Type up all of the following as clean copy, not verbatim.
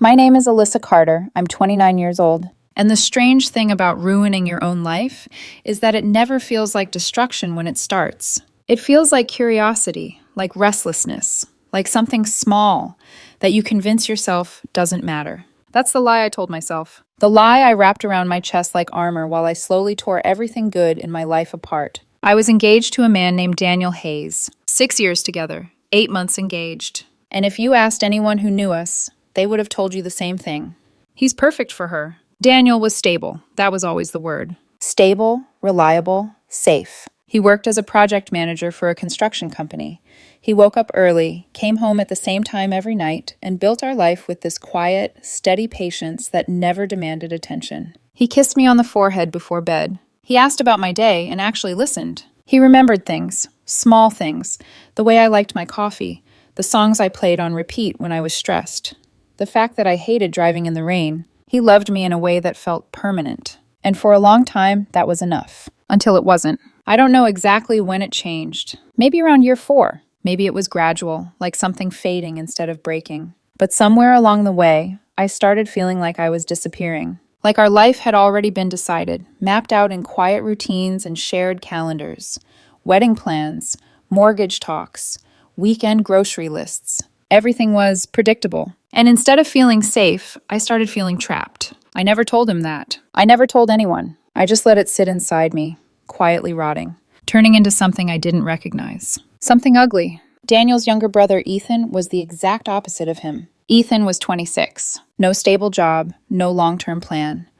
My name is Alyssa Carter. I'm 29 years old. And the strange thing about ruining your own life is that it never feels like destruction when it starts. It feels like curiosity, like restlessness, like something small that you convince yourself doesn't matter. That's the lie I told myself. The lie I wrapped around my chest like armor while I slowly tore everything good in my life apart. I was engaged to a man named Daniel Hayes. 6 years together, 8 months engaged. And if you asked anyone who knew us, they would have told you the same thing. He's perfect for her. Daniel was stable. That was always the word. Stable, reliable, safe. He worked as a project manager for a construction company. He woke up early, came home at the same time every night, and built our life with this quiet, steady patience that never demanded attention. He kissed me on the forehead before bed. He asked about my day and actually listened. He remembered things, small things, the way I liked my coffee, the songs I played on repeat when I was stressed, the fact that I hated driving in the rain. He loved me in a way that felt permanent. And for a long time, that was enough. Until it wasn't. I don't know exactly when it changed. Maybe around year 4. Maybe it was gradual, like something fading instead of breaking. But somewhere along the way, I started feeling like I was disappearing. Like our life had already been decided, mapped out in quiet routines and shared calendars. Wedding plans, mortgage talks, weekend grocery lists. Everything was predictable. And instead of feeling safe, I started feeling trapped. I never told him that. I never told anyone. I just let it sit inside me, quietly rotting, turning into something I didn't recognize. Something ugly. Daniel's younger brother, Ethan, was the exact opposite of him. Ethan was 26. No stable job, no long-term plan.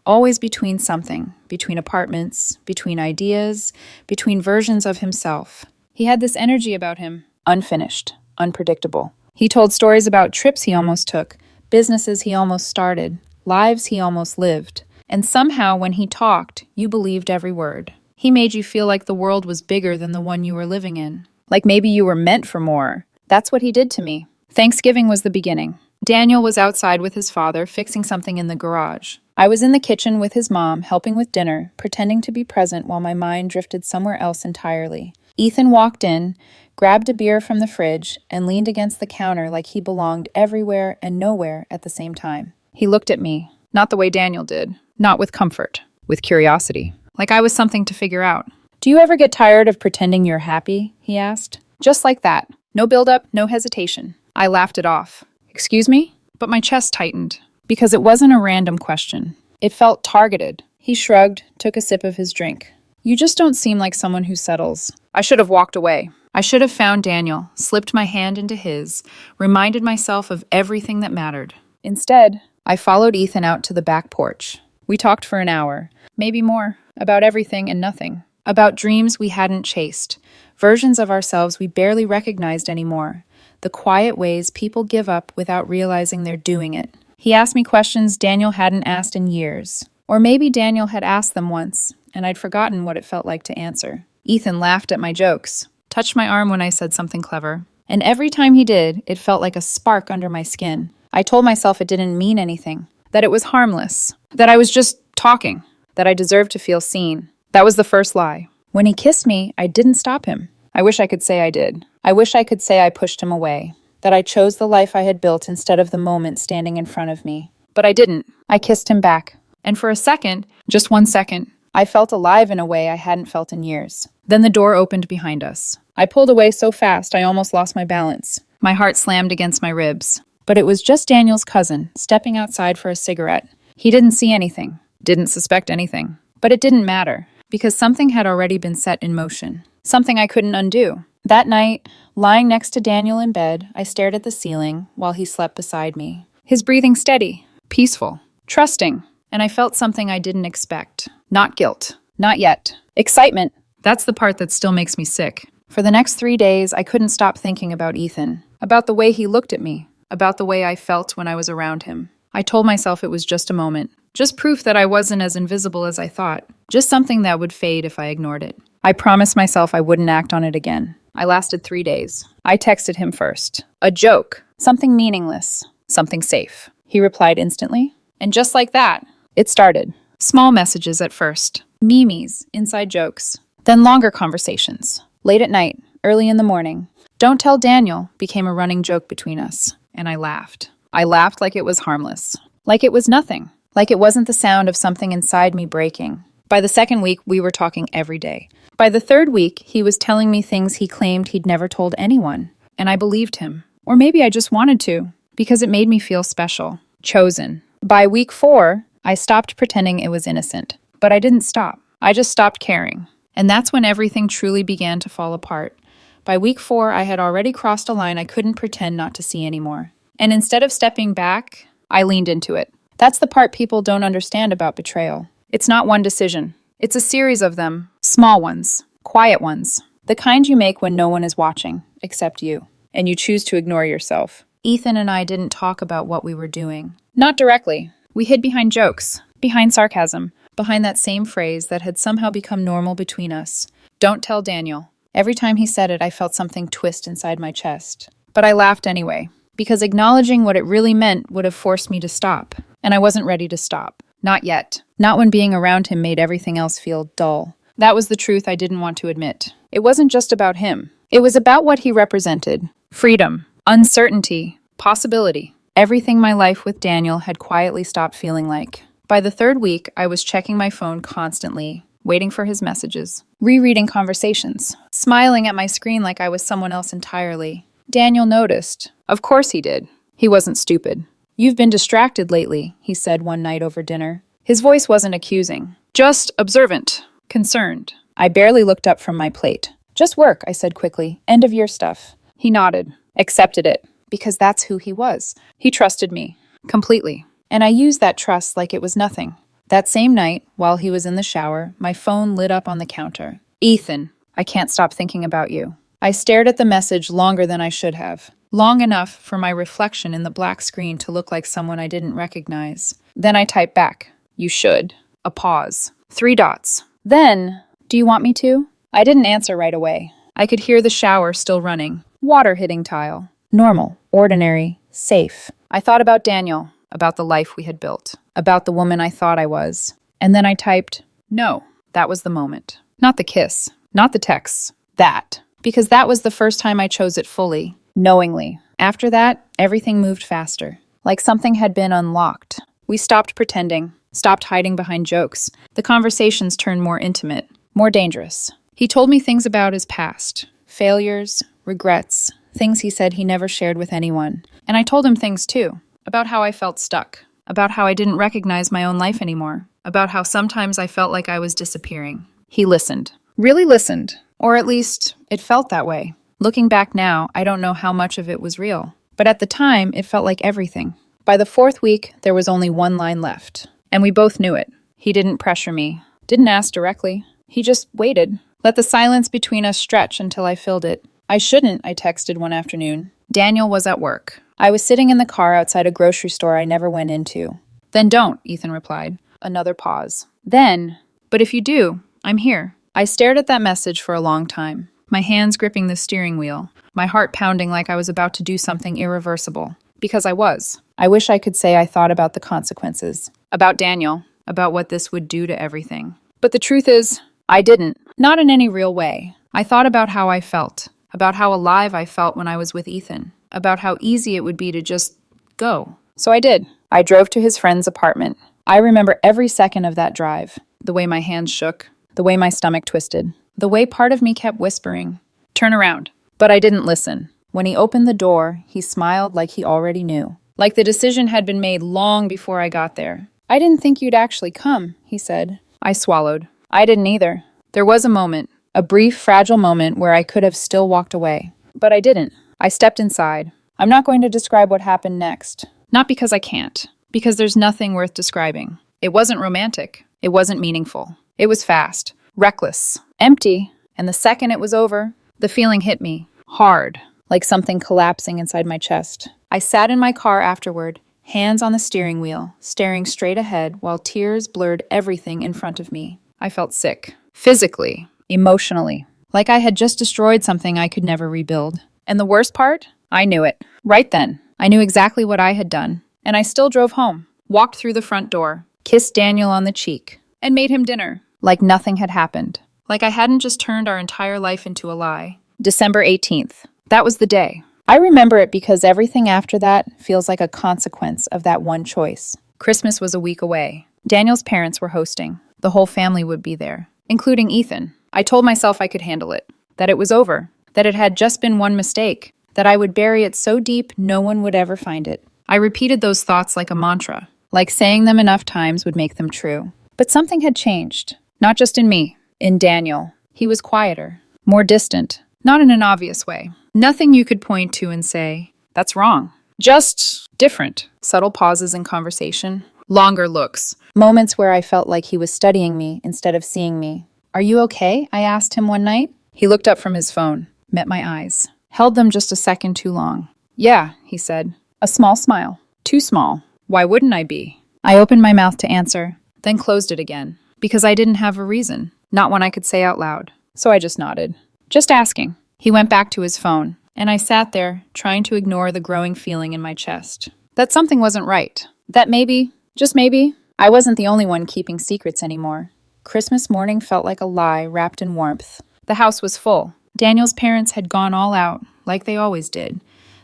Always between something, between apartments, between ideas, between versions of himself. He had this energy about him, unfinished, unpredictable. He told stories about trips he almost took, businesses he almost started, lives he almost lived. And somehow, when he talked, you believed every word. He made you feel like the world was bigger than the one you were living in. Like maybe you were meant for more. That's what he did to me. Thanksgiving was the beginning. Daniel was outside with his father, fixing something in the garage. I was in the kitchen with his mom, helping with dinner, pretending to be present while my mind drifted somewhere else entirely. Ethan walked in, grabbed a beer from the fridge, and leaned against the counter like he belonged everywhere and nowhere at the same time. He looked at me, not the way Daniel did, not with comfort, with curiosity, like I was something to figure out. "Do you ever get tired of pretending you're happy?" he asked. Just like that. No build-up, no hesitation. I laughed it off. "Excuse me?" But my chest tightened, because it wasn't a random question. It felt targeted. He shrugged, took a sip of his drink. "You just don't seem like someone who settles." I should have walked away. I should have found Daniel, slipped my hand into his, reminded myself of everything that mattered. Instead, I followed Ethan out to the back porch. We talked for an hour, maybe more, about everything and nothing. About dreams we hadn't chased, versions of ourselves we barely recognized anymore, the quiet ways people give up without realizing they're doing it. He asked me questions Daniel hadn't asked in years. Or maybe Daniel had asked them once, and I'd forgotten what it felt like to answer. Ethan laughed at my jokes, touched my arm when I said something clever. And every time he did, it felt like a spark under my skin. I told myself it didn't mean anything, that it was harmless, that I was just talking, that I deserved to feel seen. That was the first lie. When he kissed me, I didn't stop him. I wish I could say I did. I wish I could say I pushed him away, that I chose the life I had built instead of the moment standing in front of me. But I didn't. I kissed him back. And for a second, just 1 second, I felt alive in a way I hadn't felt in years. Then the door opened behind us. I pulled away so fast I almost lost my balance. My heart slammed against my ribs. But it was just Daniel's cousin, stepping outside for a cigarette. He didn't see anything, didn't suspect anything. But it didn't matter, because something had already been set in motion. Something I couldn't undo. That night, lying next to Daniel in bed, I stared at the ceiling while he slept beside me. His breathing steady, peaceful, trusting. And I felt something I didn't expect. Not guilt. Not yet. Excitement. That's the part that still makes me sick. For the next 3 days, I couldn't stop thinking about Ethan. About the way he looked at me. About the way I felt when I was around him. I told myself it was just a moment. Just proof that I wasn't as invisible as I thought. Just something that would fade if I ignored it. I promised myself I wouldn't act on it again. I lasted 3 days. I texted him first. A joke. Something meaningless. Something safe. He replied instantly. And just like that, it started. Small messages at first. Memes, inside jokes. Then longer conversations. Late at night, early in the morning. "Don't tell Daniel" became a running joke between us. And I laughed. I laughed like it was harmless. Like it was nothing. Like it wasn't the sound of something inside me breaking. By the second week, we were talking every day. By the third week, he was telling me things he claimed he'd never told anyone. And I believed him. Or maybe I just wanted to, because it made me feel special. Chosen. By week 4, I stopped pretending it was innocent. But I didn't stop. I just stopped caring. And that's when everything truly began to fall apart. By week 4, I had already crossed a line I couldn't pretend not to see anymore. And instead of stepping back, I leaned into it. That's the part people don't understand about betrayal. It's not one decision. It's a series of them. Small ones. Quiet ones. The kind you make when no one is watching, except you. And you choose to ignore yourself. Ethan and I didn't talk about what we were doing. Not directly. We hid behind jokes, behind sarcasm, behind that same phrase that had somehow become normal between us. Don't tell Daniel. Every time he said it, I felt something twist inside my chest. But I laughed anyway, because acknowledging what it really meant would have forced me to stop. And I wasn't ready to stop. Not yet. Not when being around him made everything else feel dull. That was the truth I didn't want to admit. It wasn't just about him. It was about what he represented. Freedom, uncertainty, possibility. Everything my life with Daniel had quietly stopped feeling like. By the third week, I was checking my phone constantly, waiting for his messages, rereading conversations, smiling at my screen like I was someone else entirely. Daniel noticed. Of course he did. He wasn't stupid. "You've been distracted lately," he said one night over dinner. His voice wasn't accusing, just observant, concerned. I barely looked up from my plate. "Just work," I said quickly. "End of year stuff." He nodded, accepted it, because that's who he was. He trusted me, completely. And I used that trust like it was nothing. That same night, while he was in the shower, my phone lit up on the counter. "Ethan, I can't stop thinking about you." I stared at the message longer than I should have. Long enough for my reflection in the black screen to look like someone I didn't recognize. Then I typed back, "You should." A pause. 3 dots. Then, "Do you want me to?" I didn't answer right away. I could hear the shower still running. Water hitting tile. Normal, ordinary, safe. I thought about Daniel, about the life we had built, about the woman I thought I was. And then I typed, "No." That was the moment. Not the kiss, not the texts. That. Because that was the first time I chose it fully. Knowingly. After that, everything moved faster. Like something had been unlocked. We stopped pretending, stopped hiding behind jokes. The conversations turned more intimate, more dangerous. He told me things about his past. Failures, regrets, things he said he never shared with anyone. And I told him things too. About how I felt stuck. About how I didn't recognize my own life anymore. About how sometimes I felt like I was disappearing. He listened. Really listened. Or at least, it felt that way. Looking back now, I don't know how much of it was real. But at the time, it felt like everything. By the 4th week, there was only one line left. And we both knew it. He didn't pressure me. Didn't ask directly. He just waited. Let the silence between us stretch until I filled it. "I shouldn't," I texted one afternoon. Daniel was at work. I was sitting in the car outside a grocery store I never went into. "Then don't," Ethan replied. Another pause. "Then, but if you do, I'm here." I stared at that message for a long time. My hands gripping the steering wheel, my heart pounding like I was about to do something irreversible. Because I was. I wish I could say I thought about the consequences. About Daniel. About what this would do to everything. But the truth is, I didn't. Not in any real way. I thought about how I felt. About how alive I felt when I was with Ethan. About how easy it would be to just go. So I did. I drove to his friend's apartment. I remember every second of that drive. The way my hands shook. The way my stomach twisted. The way part of me kept whispering, "Turn around." But I didn't listen. When he opened the door, he smiled like he already knew. Like the decision had been made long before I got there. "I didn't think you'd actually come," he said. I swallowed. I didn't either. There was a moment, a brief, fragile moment where I could have still walked away. But I didn't. I stepped inside. I'm not going to describe what happened next. Not because I can't. Because there's nothing worth describing. It wasn't romantic. It wasn't meaningful. It was fast. Reckless. Empty. And the second it was over, the feeling hit me. Hard. Like something collapsing inside my chest. I sat in my car afterward, hands on the steering wheel, staring straight ahead while tears blurred everything in front of me. I felt sick. Physically. Emotionally. Like I had just destroyed something I could never rebuild. And the worst part? I knew it. Right then. I knew exactly what I had done. And I still drove home. Walked through the front door. Kissed Daniel on the cheek. And made him dinner. Like nothing had happened. Like I hadn't just turned our entire life into a lie. December 18th. That was the day. I remember it because everything after that feels like a consequence of that one choice. Christmas was a week away. Daniel's parents were hosting. The whole family would be there, including Ethan. I told myself I could handle it, that it was over, that it had just been one mistake, that I would bury it so deep no one would ever find it. I repeated those thoughts like a mantra, like saying them enough times would make them true. But something had changed, not just in me, in Daniel. He was quieter, more distant, not in an obvious way. Nothing you could point to and say, that's wrong. Just different. Subtle pauses in conversation, longer looks, moments where I felt like he was studying me instead of seeing me. Are you okay? I asked him one night. He looked up from his phone, met my eyes, held them just a second too long. Yeah, he said. A small smile. Too small. Why wouldn't I be? I opened my mouth to answer, then closed it again, because I didn't have a reason, not one I could say out loud. So I just nodded. Just asking. He went back to his phone, and I sat there, trying to ignore the growing feeling in my chest. That something wasn't right. That maybe, just maybe, I wasn't the only one keeping secrets anymore. Christmas morning felt like a lie wrapped in warmth. The house was full. Daniel's parents had gone all out, like they always did.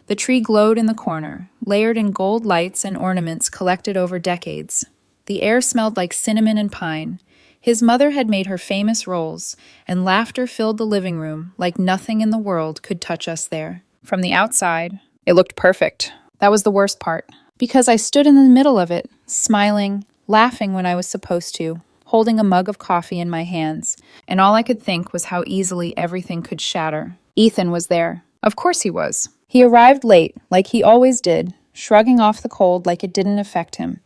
The tree glowed in the corner, layered in gold lights and ornaments collected over decades. The air smelled like cinnamon and pine. His mother had made her famous rolls, and laughter filled the living room like nothing in the world could touch us there. From the outside, it looked perfect. That was the worst part, because I stood in the middle of it, smiling, laughing when I was supposed to, holding a mug of coffee in my hands, and all I could think was how easily everything could shatter. Ethan was there. Of course he was. He arrived late, like he always did, shrugging off the cold like it didn't affect him.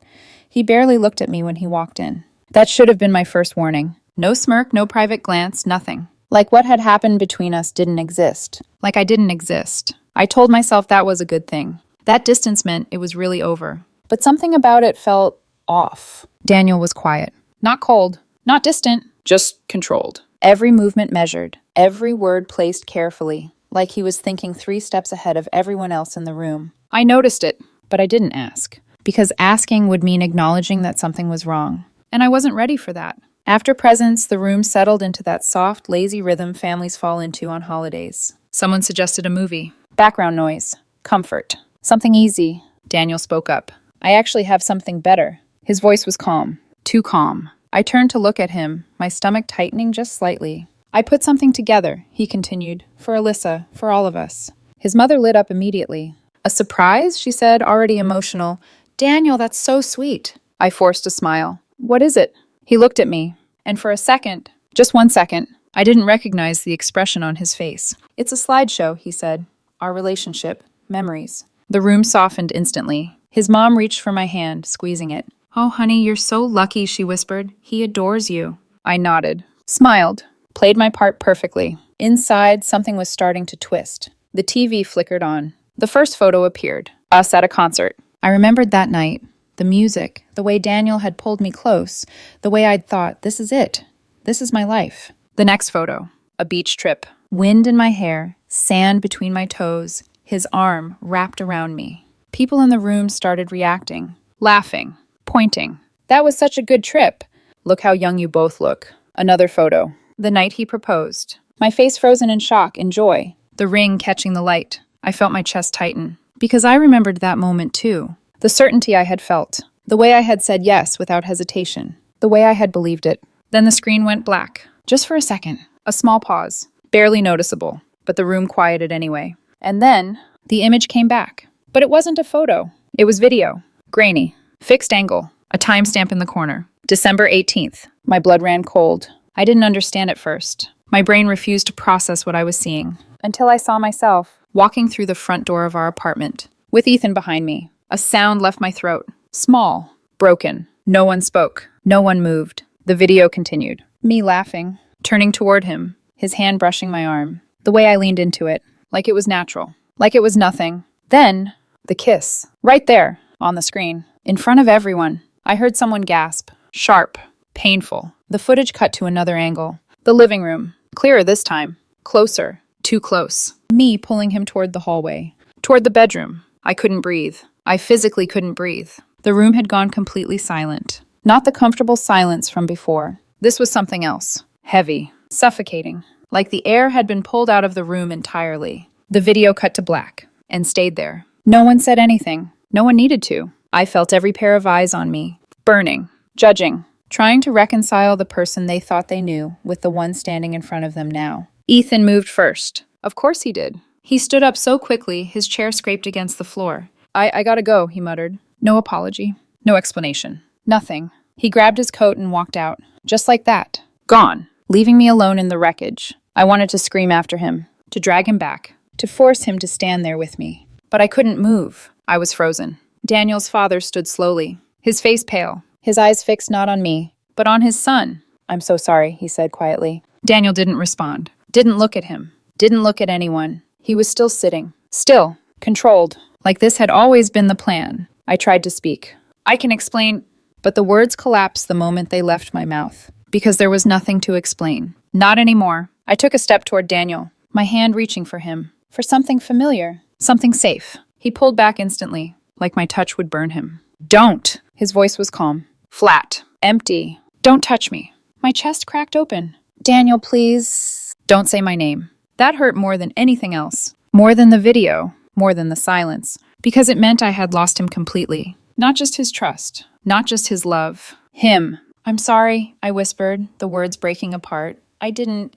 He barely looked at me when he walked in. That should have been my first warning. No smirk, no private glance, nothing. Like what had happened between us didn't exist. Like I didn't exist. I told myself that was a good thing. That distance meant it was really over. But something about it felt off. Daniel was quiet. Not cold. Not distant. Just controlled. Every movement measured. Every word placed carefully. Like he was thinking 3 steps ahead of everyone else in the room. I noticed it, but I didn't ask. Because asking would mean acknowledging that something was wrong. And I wasn't ready for that. After presents, the room settled into that soft, lazy rhythm families fall into on holidays. Someone suggested a movie. Background noise. Comfort. Something easy. Daniel spoke up. I actually have something better. His voice was calm. Too calm. I turned to look at him, my stomach tightening just slightly. I put something together, he continued, for Alyssa, for all of us. His mother lit up immediately. A surprise, she said, already emotional. Daniel, that's so sweet. I forced a smile. What is it? He looked at me, and for a second, just 1 second, I didn't recognize the expression on his face. It's a slideshow, he said. Our relationship, memories. The room softened instantly. His mom reached for my hand, squeezing it. Oh, honey, you're so lucky, she whispered. He adores you. I nodded, smiled, played my part perfectly. Inside, something was starting to twist. The TV flickered on. The first photo appeared. Us at a concert. I remembered that night. The music, the way Daniel had pulled me close, the way I'd thought, this is it. This is my life. The next photo. A beach trip. Wind in my hair, sand between my toes, his arm wrapped around me. People in the room started reacting, laughing, pointing. That was such a good trip. Look how young you both look. Another photo. The night he proposed. My face frozen in shock and joy. The ring catching the light. I felt my chest tighten. Because I remembered that moment too. The certainty I had felt. The way I had said yes without hesitation. The way I had believed it. Then the screen went black. Just for a second. A small pause. Barely noticeable. But the room quieted anyway. And then, the image came back. But it wasn't a photo. It was video. Grainy. Fixed angle. A timestamp in the corner. December 18th. My blood ran cold. I didn't understand at first. My brain refused to process what I was seeing. Until I saw myself, walking through the front door of our apartment, with Ethan behind me. A sound left my throat. Small. Broken. No one spoke. No one moved. The video continued. Me laughing. Turning toward him. His hand brushing my arm. The way I leaned into it. Like it was natural. Like it was nothing. Then, the kiss. Right there, on the screen. In front of everyone. I heard someone gasp. Sharp. Painful. The footage cut to another angle. The living room. Clearer this time. Closer. Too close. Me pulling him toward the hallway. Toward the bedroom. I couldn't breathe. I physically couldn't breathe. The room had gone completely silent. Not the comfortable silence from before. This was something else. Heavy. Suffocating. Like the air had been pulled out of the room entirely. The video cut to black. and stayed there. No one said anything. No one needed to. I felt every pair of eyes on me, burning, judging, trying to reconcile the person they thought they knew with the one standing in front of them now. Ethan moved first. Of course he did. He stood up so quickly, his chair scraped against the floor. I gotta go, he muttered. No apology. No explanation. Nothing. He grabbed his coat and walked out. Just like that. Gone. Leaving me alone in the wreckage. I wanted to scream after him, to drag him back, to force him to stand there with me. But I couldn't move. I was frozen. Daniel's father stood slowly, his face pale, his eyes fixed not on me, but on his son. I'm so sorry, he said quietly. Daniel didn't respond, didn't look at him, didn't look at anyone. He was still sitting, still, controlled, like this had always been the plan. I tried to speak. I can explain, but the words collapsed the moment they left my mouth, because there was nothing to explain. Not anymore. I took a step toward Daniel, my hand reaching for him, for something familiar, something safe. He pulled back instantly, like my touch would burn him. Don't! His voice was calm, flat, empty. Don't touch me. My chest cracked open. Daniel, please. Don't say my name. That hurt more than anything else. More than the video. More than the silence. Because it meant I had lost him completely. Not just his trust. Not just his love. Him. I'm sorry, I whispered, the words breaking apart. I didn't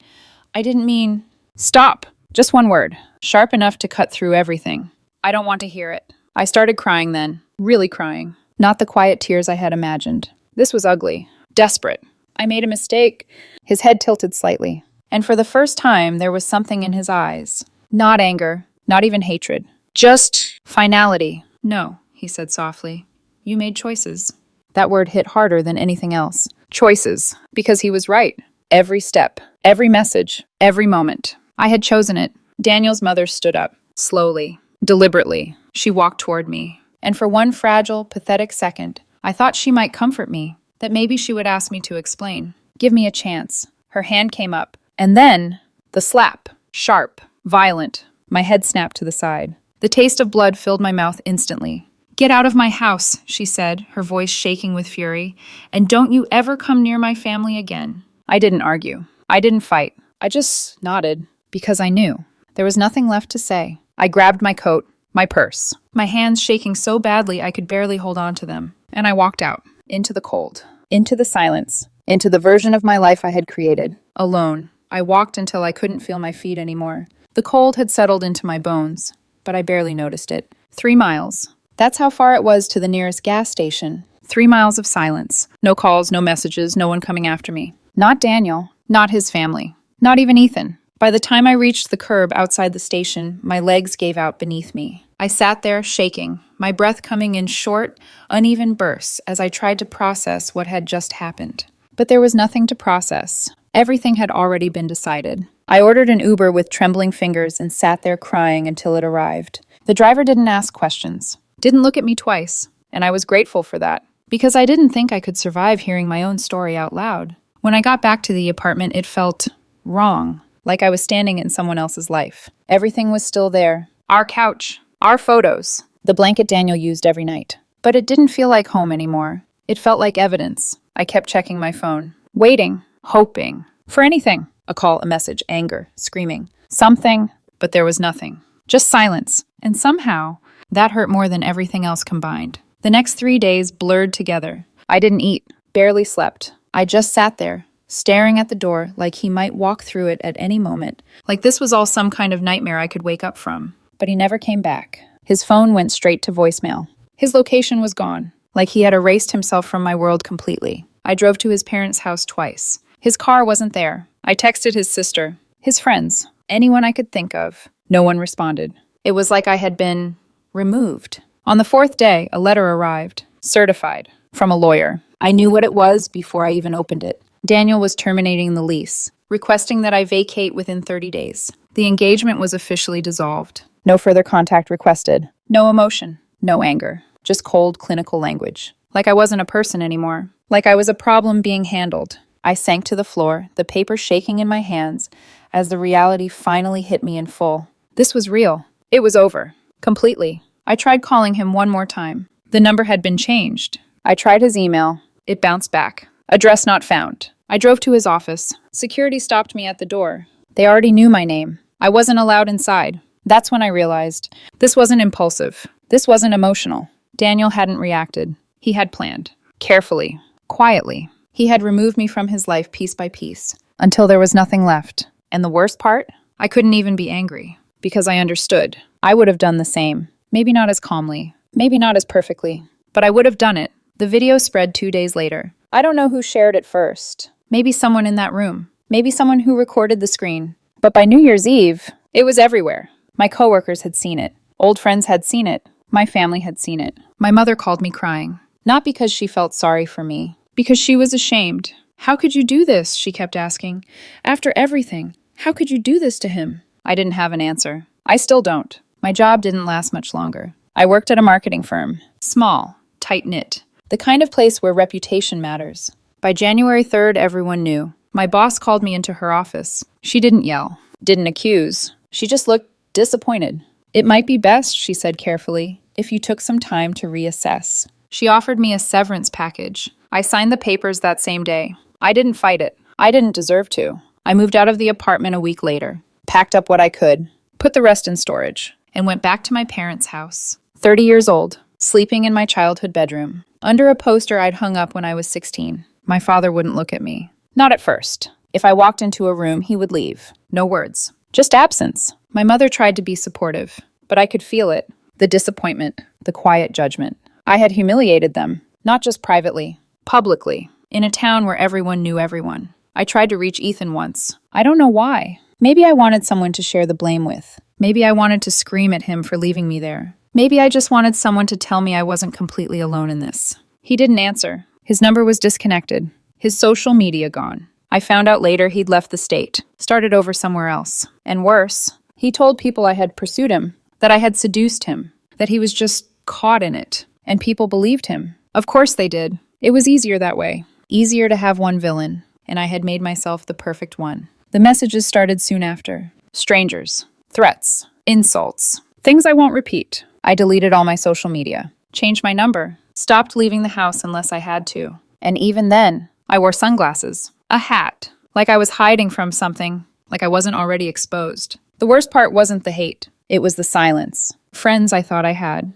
mean... Stop! Just one word. Sharp enough to cut through everything. I don't want to hear it. I started crying then. Really crying. Not the quiet tears I had imagined. This was ugly. Desperate. I made a mistake. His head tilted slightly. And for the first time, there was something in his eyes. Not anger. Not even hatred. Just finality. No, he said softly. You made choices. That word hit harder than anything else. Choices. Because he was right. Every step. Every message. Every moment. I had chosen it. Daniel's mother stood up. Slowly. Deliberately. She walked toward me. And for one fragile, pathetic second, I thought she might comfort me. That maybe she would ask me to explain. Give me a chance. Her hand came up. And then, the slap. Sharp. Violent. My head snapped to the side. The taste of blood filled my mouth instantly. Get out of my house, she said, her voice shaking with fury. And don't you ever come near my family again. I didn't argue. I didn't fight. I just nodded. Because I knew. There was nothing left to say. I grabbed my coat, my purse, my hands shaking so badly I could barely hold on to them. And I walked out. Into the cold. Into the silence. Into the version of my life I had created. Alone. I walked until I couldn't feel my feet anymore. The cold had settled into my bones, but I barely noticed it. 3 miles. That's how far it was to the nearest gas station. 3 miles of silence. No calls, no messages, no one coming after me. Not Daniel. Not his family. Not even Ethan. By the time I reached the curb outside the station, my legs gave out beneath me. I sat there, shaking, my breath coming in short, uneven bursts as I tried to process what had just happened. But there was nothing to process. Everything had already been decided. I ordered an Uber with trembling fingers and sat there crying until it arrived. The driver didn't ask questions, didn't look at me twice, and I was grateful for that, because I didn't think I could survive hearing my own story out loud. When I got back to the apartment, it felt wrong. Like I was standing in someone else's life. Everything was still there. Our couch. Our photos. The blanket Daniel used every night. But it didn't feel like home anymore. It felt like evidence. I kept checking my phone. Waiting. Hoping. For anything. A call, a message, anger, screaming. Something. But there was nothing. Just silence. And somehow, that hurt more than everything else combined. The next 3 days blurred together. I didn't eat. Barely slept. I just sat there. Staring at the door like he might walk through it at any moment, like this was all some kind of nightmare I could wake up from. But he never came back. His phone went straight to voicemail. His location was gone, like he had erased himself from my world completely. I drove to his parents' house twice. His car wasn't there. I texted his sister, his friends, anyone I could think of. No one responded. It was like I had been removed. On the 4th day, a letter arrived, certified, from a lawyer. I knew what it was before I even opened it. Daniel was terminating the lease, requesting that I vacate within 30 days. The engagement was officially dissolved. No further contact requested. No emotion. No anger. Just cold, clinical language. Like I wasn't a person anymore. Like I was a problem being handled. I sank to the floor, the paper shaking in my hands, as the reality finally hit me in full. This was real. It was over. Completely. I tried calling him one more time. The number had been changed. I tried his email. It bounced back. Address not found. I drove to his office. Security stopped me at the door. They already knew my name. I wasn't allowed inside. That's when I realized this wasn't impulsive. This wasn't emotional. Daniel hadn't reacted. He had planned. Carefully. Quietly. He had removed me from his life piece by piece, until there was nothing left. And the worst part? I couldn't even be angry, because I understood. I would have done the same. Maybe not as calmly. Maybe not as perfectly. But I would have done it. The video spread 2 days later. I don't know who shared it first. Maybe someone in that room. Maybe someone who recorded the screen. But by New Year's Eve, it was everywhere. My coworkers had seen it. Old friends had seen it. My family had seen it. My mother called me crying. Not because she felt sorry for me. Because she was ashamed. How could you do this? She kept asking. After everything, how could you do this to him? I didn't have an answer. I still don't. My job didn't last much longer. I worked at a marketing firm. Small, tight-knit. The kind of place where reputation matters. By January 3rd, everyone knew. My boss called me into her office. She didn't yell, didn't accuse. She just looked disappointed. It might be best, she said carefully, if you took some time to reassess. She offered me a severance package. I signed the papers that same day. I didn't fight it. I didn't deserve to. I moved out of the apartment a week later, packed up what I could, put the rest in storage, and went back to my parents' house. 30 years old, sleeping in my childhood bedroom, under a poster I'd hung up when I was 16. My father wouldn't look at me. Not at first. If I walked into a room, he would leave. No words. Just absence. My mother tried to be supportive, but I could feel it. The disappointment, the quiet judgment. I had humiliated them, not just privately, publicly, in a town where everyone knew everyone. I tried to reach Ethan once. I don't know why. Maybe I wanted someone to share the blame with. Maybe I wanted to scream at him for leaving me there. Maybe I just wanted someone to tell me I wasn't completely alone in this. He didn't answer. His number was disconnected. His social media gone. I found out later he'd left the state, started over somewhere else. And worse, he told people I had pursued him, that I had seduced him, that he was just caught in it. And people believed him. Of course they did. It was easier that way. Easier to have one villain. And I had made myself the perfect one. The messages started soon after. Strangers. Threats. Insults. Things I won't repeat. I deleted all my social media. Changed my number. Stopped leaving the house unless I had to. And even then, I wore sunglasses. A hat. Like I was hiding from something. Like I wasn't already exposed. The worst part wasn't the hate. It was the silence. Friends I thought I had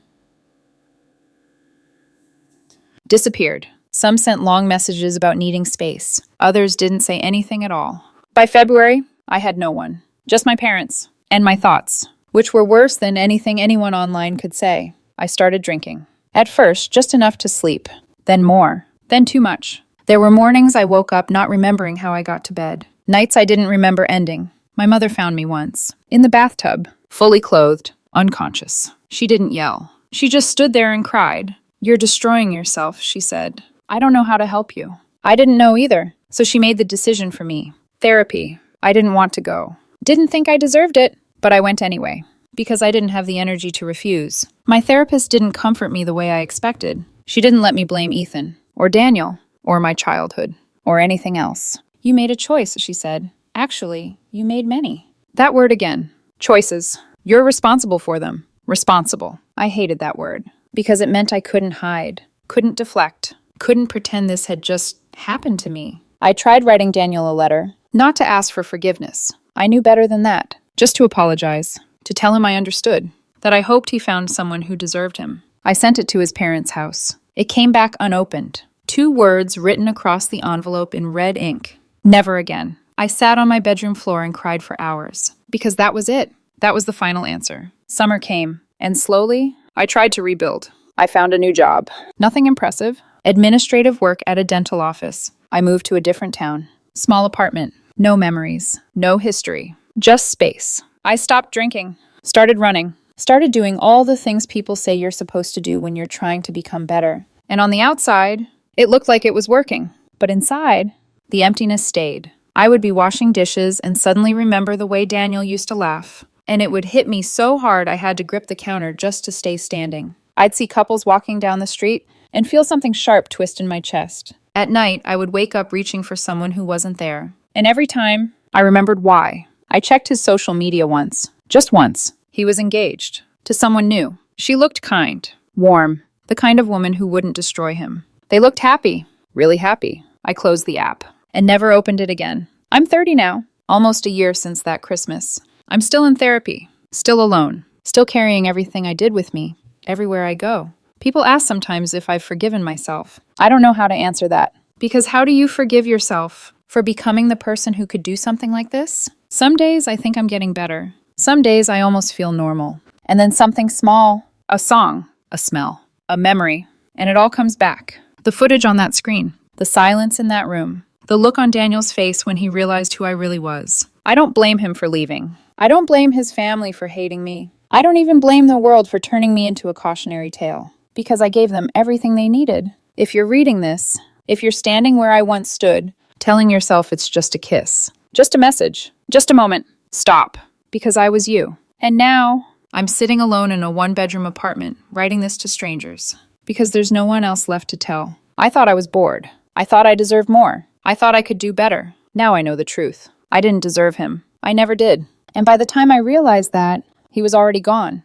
disappeared. Some sent long messages about needing space. Others didn't say anything at all. By February, I had no one. Just my parents. And my thoughts, which were worse than anything anyone online could say. I started drinking. At first, just enough to sleep. Then more. Then too much. There were mornings I woke up not remembering how I got to bed. Nights I didn't remember ending. My mother found me once. In the bathtub. Fully clothed. Unconscious. She didn't yell. She just stood there and cried. "You're destroying yourself," she said. "I don't know how to help you." I didn't know either, so she made the decision for me. Therapy. I didn't want to go. Didn't think I deserved it, but I went anyway, because I didn't have the energy to refuse. My therapist didn't comfort me the way I expected. She didn't let me blame Ethan, or Daniel, or my childhood, or anything else. "You made a choice," she said. "Actually, you made many." That word again. Choices. You're responsible for them. Responsible. I hated that word, because it meant I couldn't hide, couldn't deflect, couldn't pretend this had just happened to me. I tried writing Daniel a letter, not to ask for forgiveness. I knew better than that. Just to apologize, to tell him I understood, that I hoped he found someone who deserved him. I sent it to his parents' house. It came back unopened. 2 words written across the envelope in red ink. Never again. I sat on my bedroom floor and cried for hours, because that was it. That was the final answer. Summer came, and slowly, I tried to rebuild. I found a new job. Nothing impressive. Administrative work at a dental office. I moved to a different town. Small apartment. No memories. No history. Just space. I stopped drinking. Started running. Started doing all the things people say you're supposed to do when you're trying to become better. And on the outside, it looked like it was working. But inside, the emptiness stayed. I would be washing dishes and suddenly remember the way Daniel used to laugh. And it would hit me so hard I had to grip the counter just to stay standing. I'd see couples walking down the street and feel something sharp twist in my chest. At night, I would wake up reaching for someone who wasn't there. And every time, I remembered why. I checked his social media once. Just once. He was engaged. To someone new. She looked kind. Warm. The kind of woman who wouldn't destroy him. They looked happy. Really happy. I closed the app. And never opened it again. I'm 30 now. Almost a year since that Christmas. I'm still in therapy. Still alone. Still carrying everything I did with me, everywhere I go. People ask sometimes if I've forgiven myself. I don't know how to answer that. Because how do you forgive yourself for becoming the person who could do something like this? Some days I think I'm getting better. Some days I almost feel normal. And then something small, a song, a smell, a memory, and it all comes back. The footage on that screen, the silence in that room, the look on Daniel's face when he realized who I really was. I don't blame him for leaving. I don't blame his family for hating me. I don't even blame the world for turning me into a cautionary tale, because I gave them everything they needed. If you're reading this, if you're standing where I once stood, telling yourself it's just a kiss, just a message, just a moment, stop, because I was you. And now, I'm sitting alone in a one-bedroom apartment, writing this to strangers, because there's no one else left to tell. I thought I was bored. I thought I deserved more. I thought I could do better. Now I know the truth. I didn't deserve him. I never did. And by the time I realized that, he was already gone.